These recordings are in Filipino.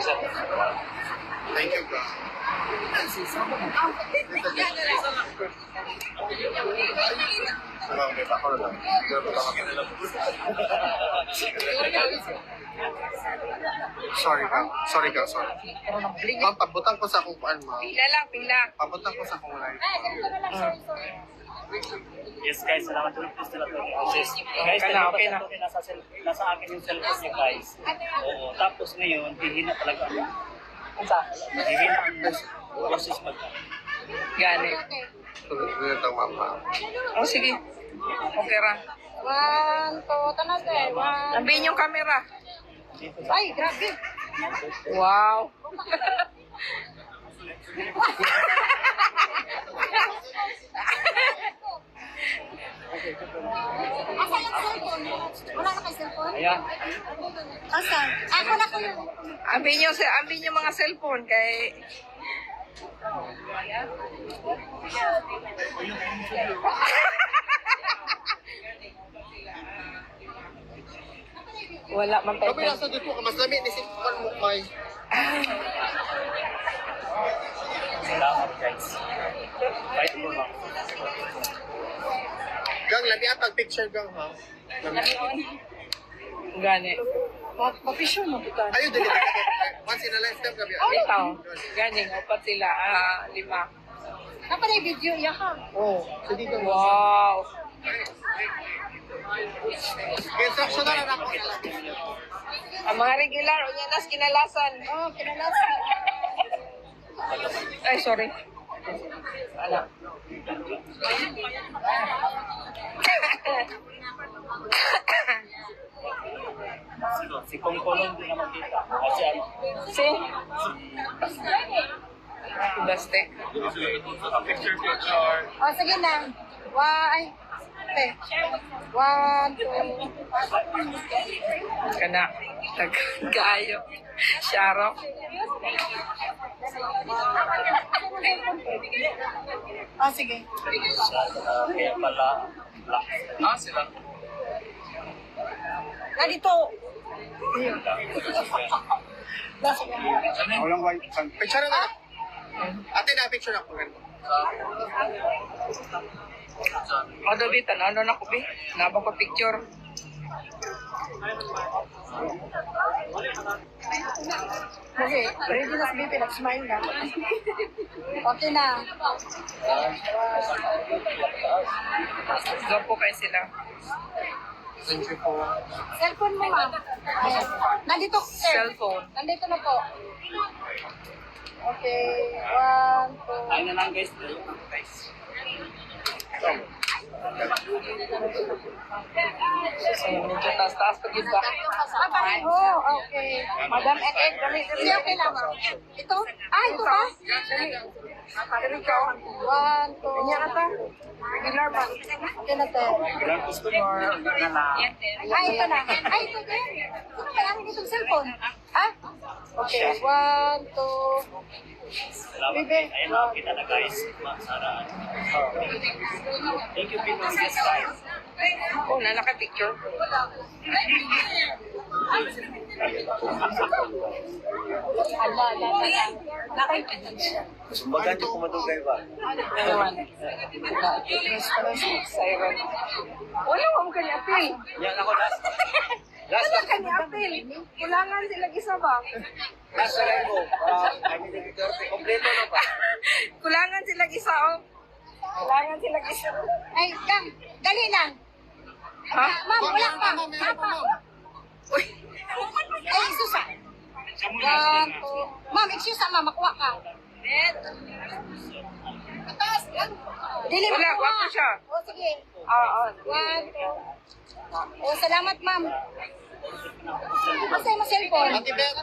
Thank you, bro. Salamat, ako na lang. Sorry ka. Sorry ka, sorry. Ma'am, pabutang ko sa akong kuan, ma'am. Pila lang, pila. Pabutang ko sa akong live. Yes guys, salamat ulit po sila. Guys, Okay na, okay na. Nasa akin yung cellphone niya guys. Oo, tapos ngayon, hihina talaga. Hihina ang process mag. Gani. Ganyan ang mama. Oh, sige. Okay ra. 1, 2, tanong tayo. 1. Ambihin yung camera. Ay, grabe. Wow. Asa yung cellphone? Wala na kayo cellphone? Ayan. Asa? Ako na ko yun. Ambihin yung mga cellphone kay wala man tayo. Kami nasa dito ka, mas lami ni si kuan mo kay. Salamat guys. Bye po lang. Gang, lami ang pag-picture gang, ha? Gani. Papisyon mo kita. Ayun, dili. Once in a lifetime kami. Bitaw. Gani, upat sila. 5. Napanay video, iya ka. Oh, so dito. Wow. Instruction na lang ako. Ang mga regular, unya nas kinalasan. Oh, kinalasan. Ay, sorry. Ala. Si Kongkolong din na makita. Kasi ano? Si? Baste. Picture, picture. Oh, sige na. Ay. Okay. 1, 2. Kana. Tagayo. Sharo. Oh, sige. Kaya pala, black. Sila. Dito. Walang white. Picture na. Ate na picture ako ganito. Ano bitan? Ano na ko bi? Naba ko picture. Okay. Ready na si Bibi. Nag-smile na. Okay na. Doon po kayo sila. Thank you po. Cellphone mo, ma'am. Nandito, sir. Cellphone. Nandito na po. Okay. 1, 2. Ayun na lang guys. Guys. So, medyo taas-taas pag yun ba? Pareho. Okay. Madam Ek, dali, Hindi, okay lang. Ito? Ito ba? Dali ka. 1, 2. Kanya ka ta? Regular ba? Okay na, te. Ilang customer, na lang. Ito na. Ito din. Ito kaya ang itong cellphone. Okay. 1, 2. Salamat guys. Ayun na, kita na guys. Masaraan. Thank you, Pinoy. Yes, guys. Oh, na naka-picture. Sumbagan niyo kumadugay ba? Ano naman? Siren. Wala mo kanya apil. Yan ako last. Wala kanya apil. Kulangan sila isa ba? Last na rin ko. I mean, kompleto na ba? Kulangan sila isa oh. Kulangan sila isa. Ay, Kang. Dali lang. Ha? Ma'am, wala pa. Uy. Ay, susa. 1, 2. Ma'am, excuse ma'am. Makuha ka. Dili Wala, makuha. wapo siya. O, sige. Oo. 1, 2. O, salamat ma'am. Masay mo cellphone. Ate Beth.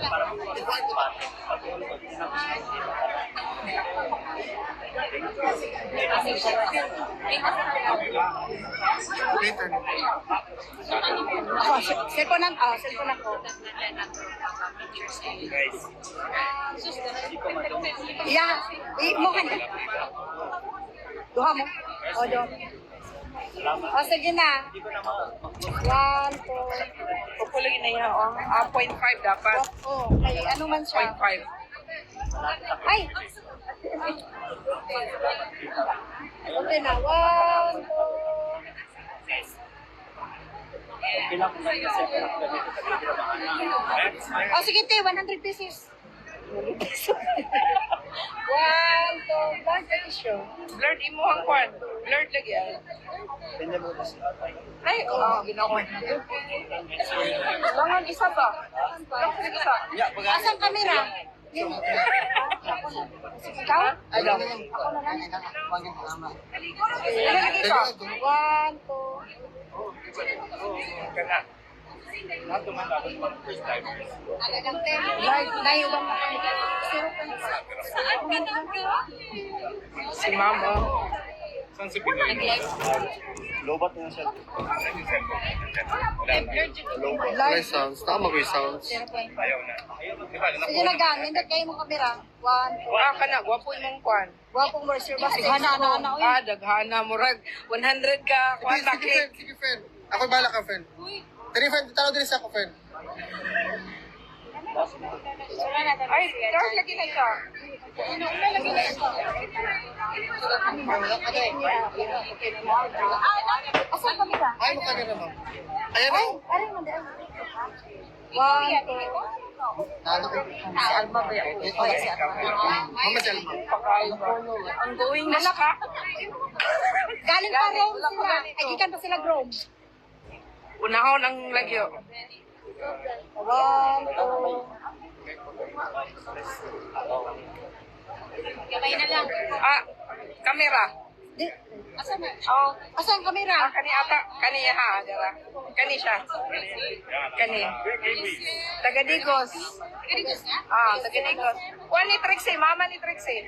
Later. Ako, cellphone ako. Guys. Yeah, mo ka na. Duha mo. O, do. Salamat. O, sige na. Hindi ko na ma- 1, 2. Pupulingin na yan, oh. 0.5 dapat. Oh, kay ano man siya. 0.5. Ay! Okay na. 1, 2. Kailangan ko na yung cellphone na ganito sa video. Oh, sige, te. 100 pesos. 1, 2. Blank issue. Blurred imo ang kwan. Blurred lagi ay. Ganyan mo na siya. Ay, oo, ginawa. Langan isa ba? Langan isa. Yeah, pag- Asan kamera? Ikaw? Ano? Ako na lang. Ilan isa? 1, 2. Kana. Lahat naman tapos pag first time. Layo lang na kami. Si Mama. Saan si Pinoy? Lobat na siya. Lobat. May sounds. Tama ko yung sounds. Ayaw na. Sige na gang, hindi kayo mo kamera. 1, 2. Ah, kana, gwapo imong kwan. Wapong more sir ba? Hana. Ah, daghana mo rag. 100 ka, kwan Sige, friend. Sige, friend. Ako bala ka, friend. Tari, friend. Talo din sa ako, friend. Ay, dark lagi na siya. Asan kamera? Ay, mo camera, ma'am. Ayan Ay, na. aray mo dahil. 1, 2. Talo ko. Si Alba ba yan? Si Alba. Mama Jalma. Ang going na siya ka. Galing pa Rome sila. Ay, gikan pa sila Rome. Unahon ang lagyo. 1, 2. Gabay na lang. Ah, kamera. Di, asan na? Oh, Asan kamera? kani ata, kani ha, dara. Kani siya. Kani. Taga Digos. Ah, taga Digos. Kuha ni Trixie, mama ni Trixie.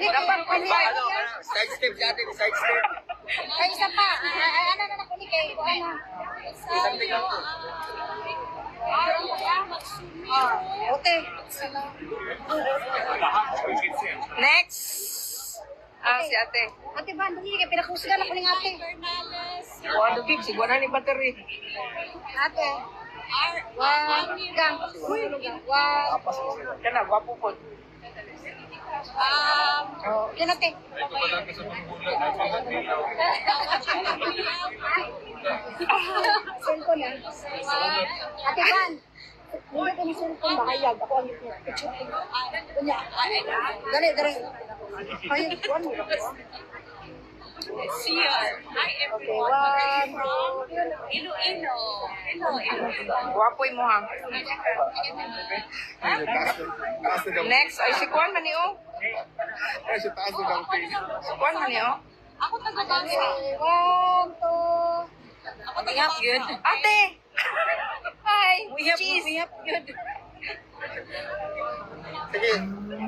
Dapat Ay, Side step si ate. Side step. ay, isa pa. Ay, ano na nakuli kay Ana. Okay. Next. Ah, si ate. Ate ba, hindi kay pinakusga na kuning ate. Wala big, siguro na ni battery. Ate. 1, gang. 1. Kana, gwapo po. Oh, yun ate. Cellphone yan. Ate Van. Hindi ko ni cellphone bahayag. Ako ang picture. Kunya. Dali. Hayag, kuwan mo. Okay, 1, 2. Gwapo mo ha. Ay, taas na daw. Next, ay si Kwan man niyo. Ay, sa taas na daw. Si Kwan man niyo. Ako taga-dansa. 1, 2. Ako taga-dansa. Yun. Ate! Hi! Cheese. Yun. Sige.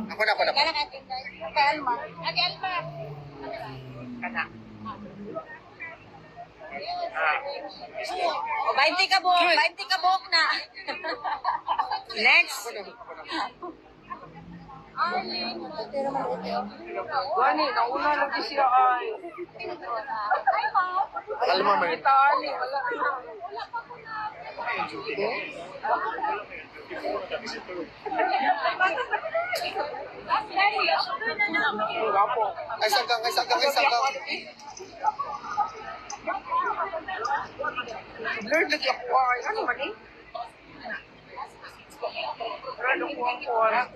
Ako na. Kaya natin kay Alma. Ate Alma. Kana. O, 20 ka buhok na. Next. Gani, nauna lagi siya ay. Alam mo, may. Kita ani, wala na. Gwapo. Ay, sagang. Blurred lagi ako ay. Ano man eh? Blurred ako ang kuwan.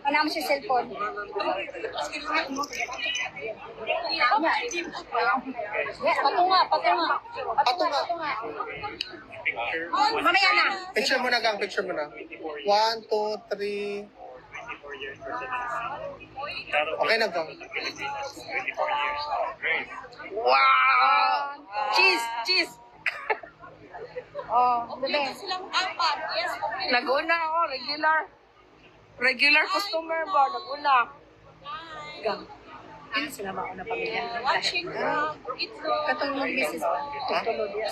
Wala mo siya cellphone. Patunga. Mamaya na. Picture mo na, gang. Picture mo na. 1, 2, 3. Okay na, gang. Wow! Cheese! Oh, bebe. Nag-una ako, regular customer ba? Nag-una. Gang. Ano sila mauna pamilya? Katong mag-business ba?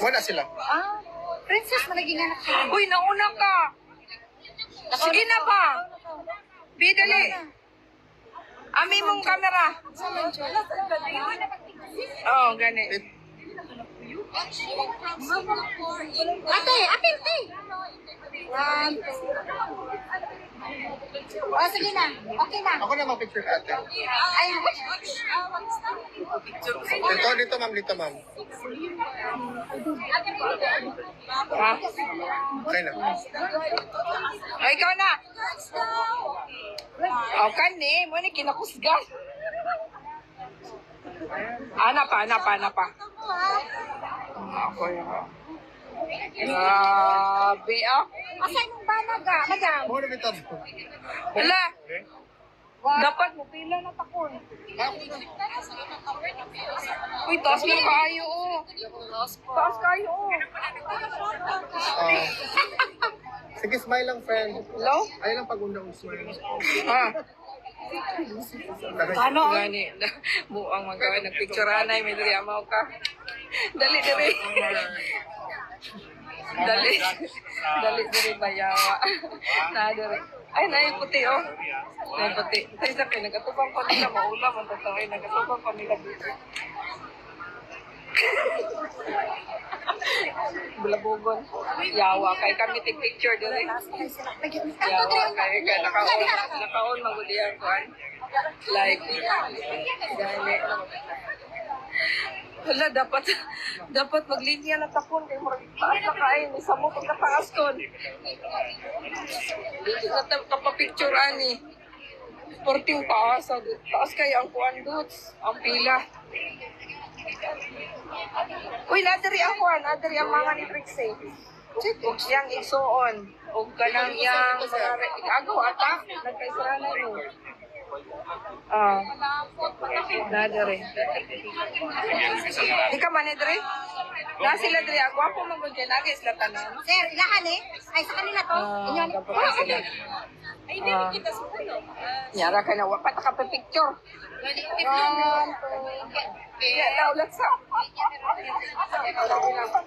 Wala sila. Ah, princess na naging anak sila. Uy, nauna ka! Sige na ba? Bidali! Ami mong camera. Oh, gani. Ate, ate, ate. One, two. Oh, sige na. Okay na. Ako na mag-picture ka, ate. Ay, Dito, ma'am, dito, ma'am. Ha? Okay na. Ay, ikaw na. Oh, kani. Mo ni kinakusgan. Ana pa. Ako yun. Grabe, ah. asan yung banaga, madam? Ako na bitad. Hala. Dapat mo pila na takon. Uy, taas na kayo, oh. Taas kayo, oh. Sige, smile lang, friend. Hello? Ay lang pag-undang smile. Ah. Ano? Gani. Buang magawa. Nagpictureanay. May dali amaw ka. Dali. Dali bayawa. Nadari. Ay, na puti, oh. Na puti. Tay sa kay nagatubang pa nila maulam ang tataway nagatubang pa nila dito. Bulabugon. Yawa kay kami take picture dali. Yawa kay nakaon magudiyan kuan. Like gani. Wala, dapat maglinya na tapon kay murag taas na kain sa mo pagkataas kon. Dito na kapapicture ani. Sporting taas kay ang kuan dots, ang pila. Uy, nadari ang mga ni Trixie. Ug siyang igsuon. Ug kanang yang agaw ata nagkaisaranan mo. Nadari. Di ka man dre? Na sila dre, ang gwapo man gud kay nagis sila tanan. Sir, ilahan eh. Ay, sa kanila to. Inyon. Nyara ka na wa pa ka picture. One, two. Iya, ulat sa.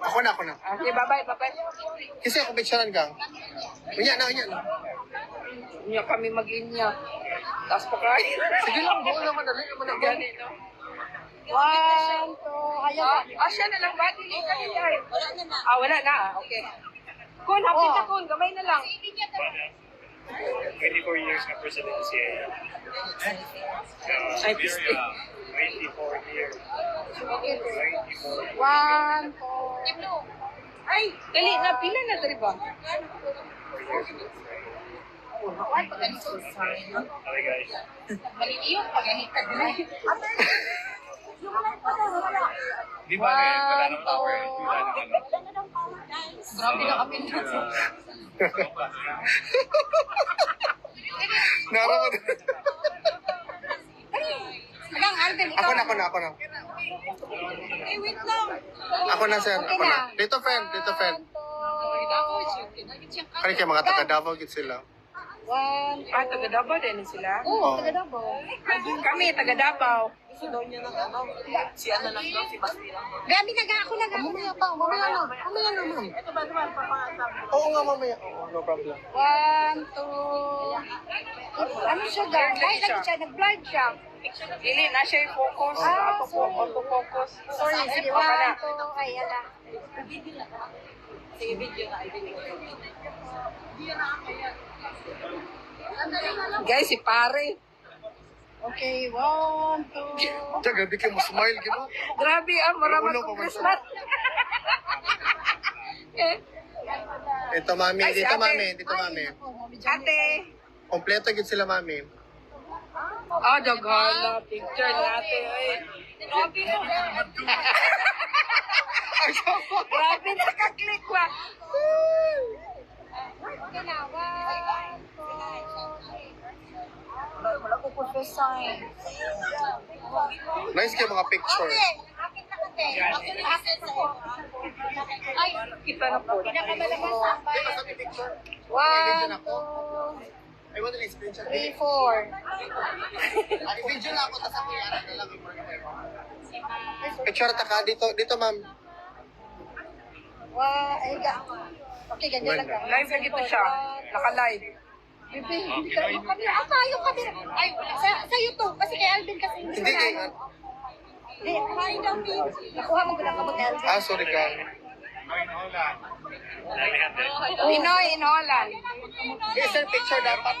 Ako na. Okay, bye-bye. Kasi ako picturean ka. Unya na. Inya kami mag-inya. Tapos pa kayo. Sige lang, buo naman. Dali naman ang Gani, no? One, two. Ayaw. Siya na lang ba? Dili ka nila. Wala na. Okay. Kun, hapit na kun. Gamay na lang. 24 years na presidency. Ay, We're 24 years. One, two. Ay, dali na. Pila na dali ba? Okay, guys. Di ba wala naman power? Grabe na kami. Naraman. Madam, Alvin, ikaw. Ako na. Ako na, sir. Ako na. Dito, friend. Kaya kayo mga taga-Davao gid sila. One, two. Taga Davao din sila. Oo, taga Davao. Kami, taga Davao. Grabe na ga ako na ga. Mamaya na, ma'am. Oo nga, mamaya. Oo, no problem. One, two. Ano siya ga? Ay, nag-blurred siya. Dili na siya yung focus. Auto-focus. Sorry, sige. One, two. Ay, ala. Guys, si pare. Okay, one, two. Diyan, gabi kayo mo smile, gino. Grabe, maraming Ulo pa man congressman. Ito, mami. Ay, si Dito, ate. mami. Ate. Kompleto gid sila, mami. Daghala. Picture natin. Grabe na. Grabe, nakaklik ba? Okay na, one, two. Wala ko po first sign. Nice kayo mga picture. Akin na kate. Akin ako. Ay, Kita na po. pinakamalabas ang bayan. Picture. One, two, I want to screenshot. 3, 4. Video na ako, tapos ako yan na lang. Picture ta ka dito, ma'am. Ay, ga. Okay, ganyan lang. Live na dito siya. Naka-live. Bebe, hindi ka yung camera. Ah, tayo camera. Ay, sa'yo to. Kasi kay Alvin kasi hindi Hindi kay... Hindi, kain daw ni. Nakuha mo ko lang kamot Alvin. Ah, sorry ka. Pinoy in Holland. Eh, sir, picture dapat.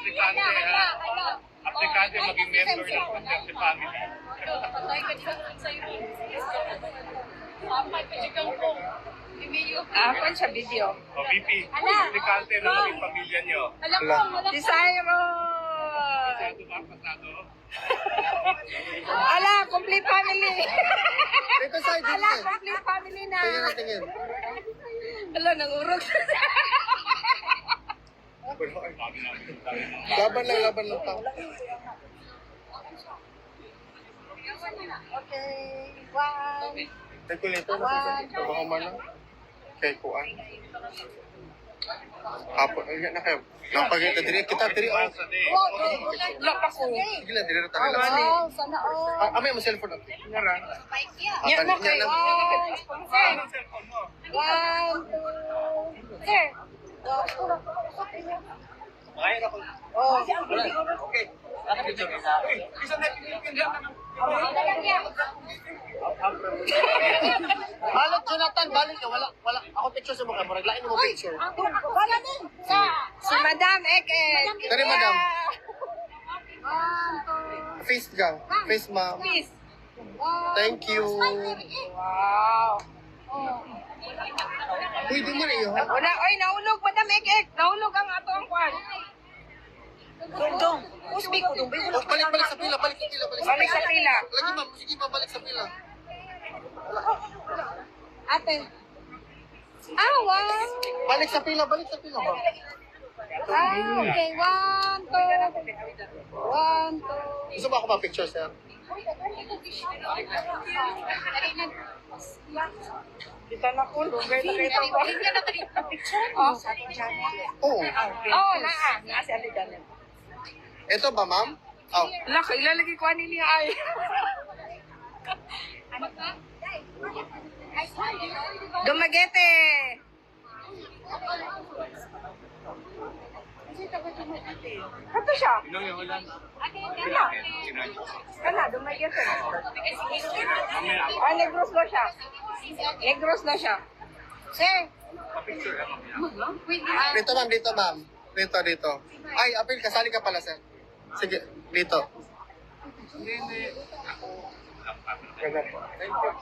Aplikante maging member ng Content Family. Ako sa video. O VP, aplikante na maging pamilya nyo. Si Cyrus! Pasado ba? Pasado? Ala, complete family. Dito side, dito Ala, side. complete family na. Tingin na tingin. Ala, nangurog. Laban lang tao. Okay, one. Calculator na sa baka man lang. Kay kuan. Apo, ay na kayo. Napagita diri kita diri. Wow, Lock ako. Sige lang diri ta nila. wow, sana all. Amay mo cellphone na. Ngara. Yan mo kay. One, two. Sir. Oh, Okay. nakapicture ka sa akin. Balik Jonathan, balik ka. Wala. Ako picture sa mukha mo. Raglain mo picture. Wala din. Si Madam Eke. Tari madam. One, two. Face gang. Face ma'am. Please. Thank you. Wow. Pwede mo na iyo ha. Wala, oy, naulog, Madam Eke. Naulog ang ato ang kwan. Dong, usbi ko dong. Oh, balik sa pila. Balik sa pila. Balik sa pila. Lagi ma'am. Sige ma'am, balik sa pila. Ate. Ah, wow. Balik sa pila. Balik sa pila ma'am. Ah, okay. One, two. One, two. Gusto mo ako ma-picture, sir? Kita na ko, lugar na kayo pa. Oh, Oo. oh, naa si Ate Janet. Ito ba, ma'am? Oh. Laka, ilalagay ko ani niya ay. Dumagete. Kato siya. Kana, dumagete. Ah, negros na siya. Negros na siya. Sir. Dito, ma'am. Dito, ma'am. Dito. Ay, Apil, kasali ka pala, sir. Sige, dito. Ganun po. Thank you.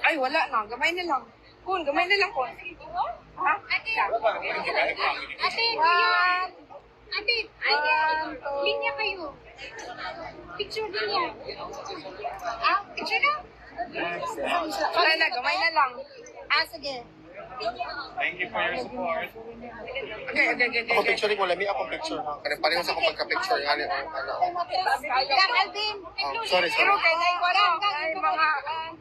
Ay, wala na. Gamay na lang. Kun, gamay na lang, kun. Ha? Ate, One. ate, linya kayo. Picture din niya. Ah, picture na? Wala na, gamay na lang. Ah, sige. Thank you for your support. Okay. Ako picture ko, lami ako picture. Kaya parehas ako pagka-picture. Ano. Kang Alvin. Oh, sorry. Pero kay na ko ano, ay mga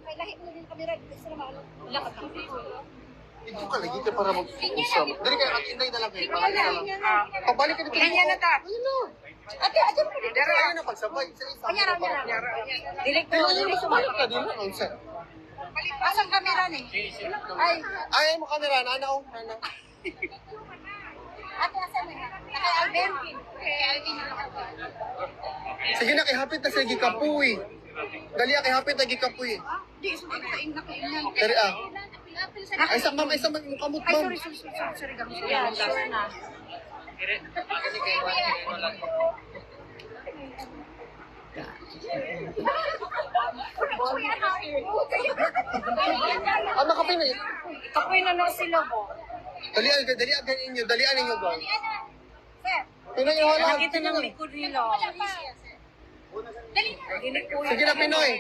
May lahi mo din kamera. Dito sila maano. Wala ka. Ito ka lagi ka para mag-usap. Dali kayo, at inday na lang kayo. Pabalik ka lang. ah, Pabalik ka dito. linya na ta. Ate, mo dito. Pero ayun na pagsabay. Isa-isa. Kanyara. Dilik Pero ayun na, sumalik ka din. Ang sir. Asang kamera ni? Ay, Ay, mo kamera. Nana. ate, asan mo? Kay Alvin. Sige na, kay hapit na sa gikapuy. Dali kay hapit na gikapuy. Di, sumunod ka ina kay ina. Dari Ay, sa ma'am, yung kamot, Ay, ma'am. sorry. Yeah, sure na. Ah, makapinay. Kapoy na no sila po. Dalian ninyo, ba? Sir. Pinoy, wala. Nakita ng likod nila. Sige na, Pinoy.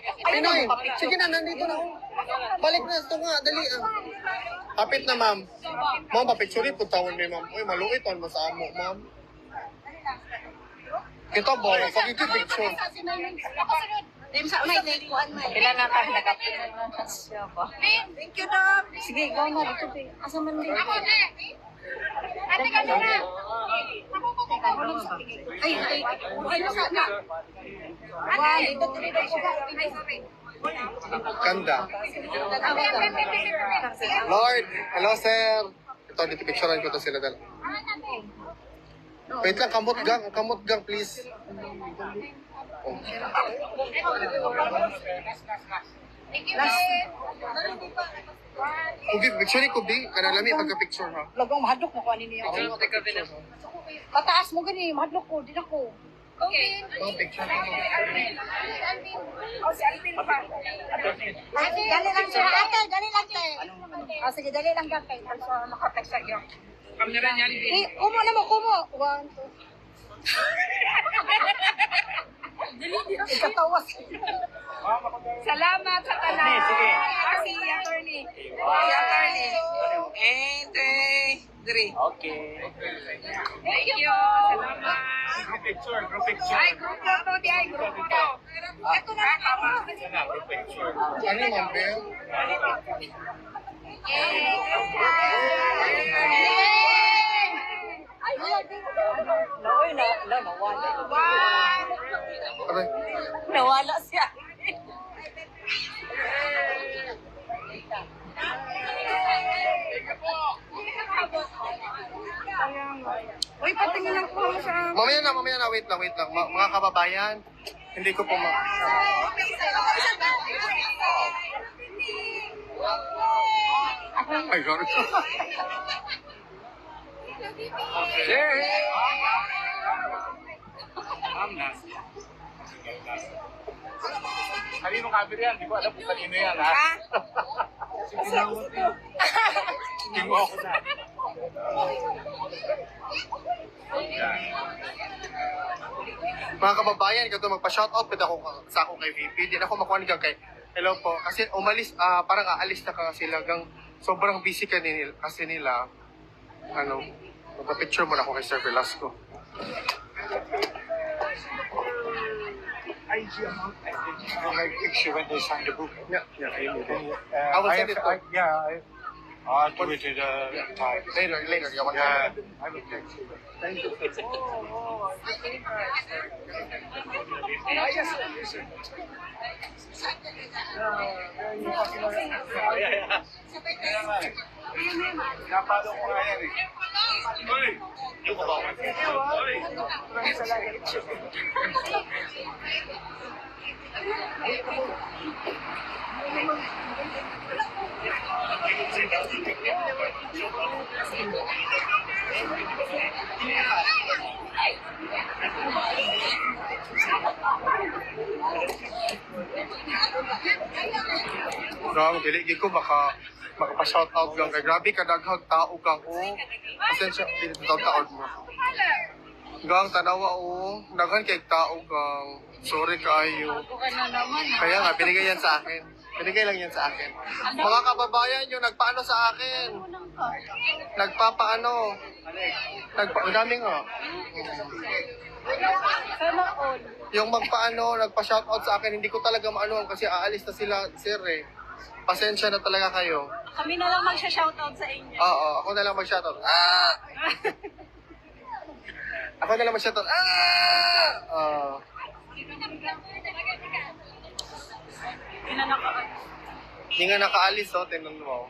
Sige na, nandito na. Balik na, ito nga, dali. Kapit na, ma'am. Ma'am, papicture po tawon ni ma'am. Uy, maluit mo sa amo, ma'am. Kita ba? Pag-picture. Dim sa may kuan may. Ilan na ka nakapit na siya ba? Thank you, Doc. Sige, ikaw na dito. Asa man din? Ako na. Ate ka na. Ay, ano sa na? Ay, dito dito ko. Ay, sorry. Ganda. Lord, hello, sir. Ito, dito picturean ko to sila dala. Wait lang, kamot gang, please. Oh. Kubi, picture ko, Bi. Kanang lami pagka-picture, ha? Lagong mahadlok mo ko ano niya. Pataas mo gani, mahadlok ko, di na ko. Mga picture ko. O, si Alvin pa. Dali lang siya, ate, dali lang tayo. Ah, sige, dali lang gantay. So, nakatext sa iyo. Kamera niya, Alvin. Kumo na mo, kumo. 1, 2. Ikatawas. Salamat sa tanan. Sige. Si attorney. Si attorney. And, 3. Okay. Thank you. Salamat. Group picture, group picture. Ay, group photo di ay, group photo. Ito na lang ako. Group picture. Ano yung Ma'am Bel? Nawala. Aray. Nawala siya. Uy, patingin lang po sa... Mamaya na, wait lang. Mga kababayan, hindi ko po Ay, God. Ma'am, nasa. Kanino camera yan? Di ko alam kung kanino yan, ha? Ha? Tingko ako na. Mga kababayan, kato magpa-shoutout pwede ako sa ako kay VP. Di na ako makuha ni kay hello po. Kasi umalis, parang aalis na ka sila. Sobrang busy kasi nila. Ano, magpa-picture mo na ako kay Sir Velasco. Like picture when they signed the book. Yeah. I will send it to- I'll do it at time. Later, you want Yeah, I will text you. Napalo ko nga yan, eh. Uy! Yung ko ba? Uy! Gang, dili ko makapa-shoutout gang. Kay grabe ka daghang tao gang. Oh, pasensya, dili taon mo. Gang, tanawa daghan kay tao gang. Sorry kayo. Kaya nga, binigay yan sa akin. Binigay lang yan sa akin. Mga kababayan yung nagpaano sa akin. Nagpapaano. Ang dami nga. Yung magpaano, nagpa-shoutout sa akin, hindi ko talaga maano kasi aalis na sila, sir eh. Pasensya na talaga kayo. Kami na lang magsha-shoutout sa inyo. Oo, ako na lang mag-shoutout. Ako na lang mag-shoutout. Hindi nga nakaalis, oh. Tingnan mo.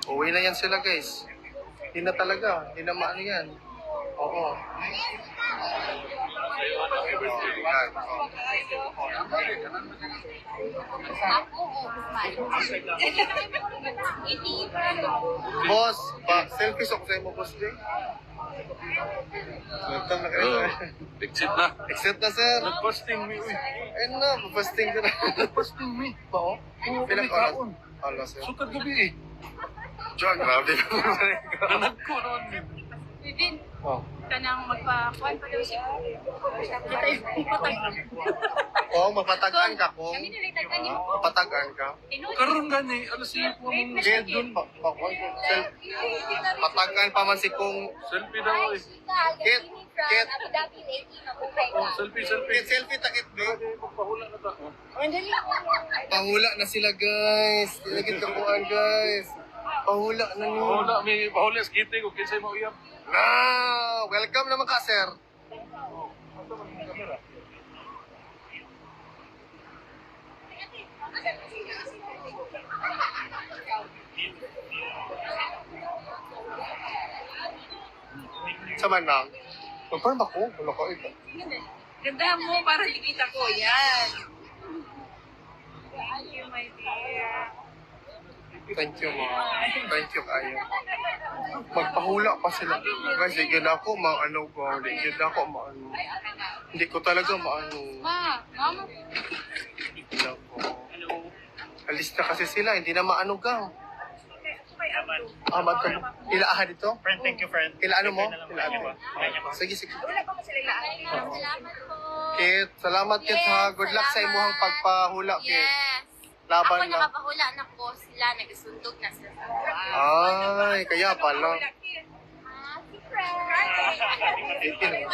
Uwi na yan sila, guys. Hindi na talaga. Hindi na maano yan. Oo. Yan. Boss, selfies ako sa'yo mo, boss, din. Welcome na kayo. Exit na. Exit na, sir. Nag-posting me, uy. Ayun na, papasting ko na. Nag-posting me. Ba, oh? Pilang oras? Ala, sir. Sukad gabi, eh. John, grabe ka mo. Nanag ko noon, eh. Vivin, Oh. kanang magpa-kuhan pa daw siya. Oh, mapatagan ka kung. Kami nalitagan niyo. Mapatagan ka. Karoon gani, alas siya po mong Kaya dun, patagan pa man si kung. selfie daw, eh. Kit, kit, Selfie, kit, selfie takit, bro. Magpahula na ta. Pahula na sila, guys. Tilagit kakuan, guys. Pahula na niyo. Bahula, may bahula sa kitty ko, kinsay mo iyap. Welcome naman ka, sir. Sama na. Magparm ako. Wala ko ito. Ganda mo para dikita ko. Yan. Thank you, my dear. Thank you, ma. Thank you, kayo. Magpahula pa sila. Guys, yun ako, maano ba? Yun ako, maano. Hindi ko talaga maano. Ma, mama. Hindi ako. Alis na kasi sila, hindi na maano gang. Magka... Ilaahan dito? Friend, thank you, friend. Ilaano mo? Ilaano Ilaano mo? mo? Sige, sige. Wala pa mo sila ilaan. Salamat po. Kit, salamat Kit ha. Good luck sa imuhang pagpahula, Kit. Yes. Laban Ako na. nakapahula na po sila. Nagasundog na sila. Ay, kaya pala. Ah, si Fred. 18.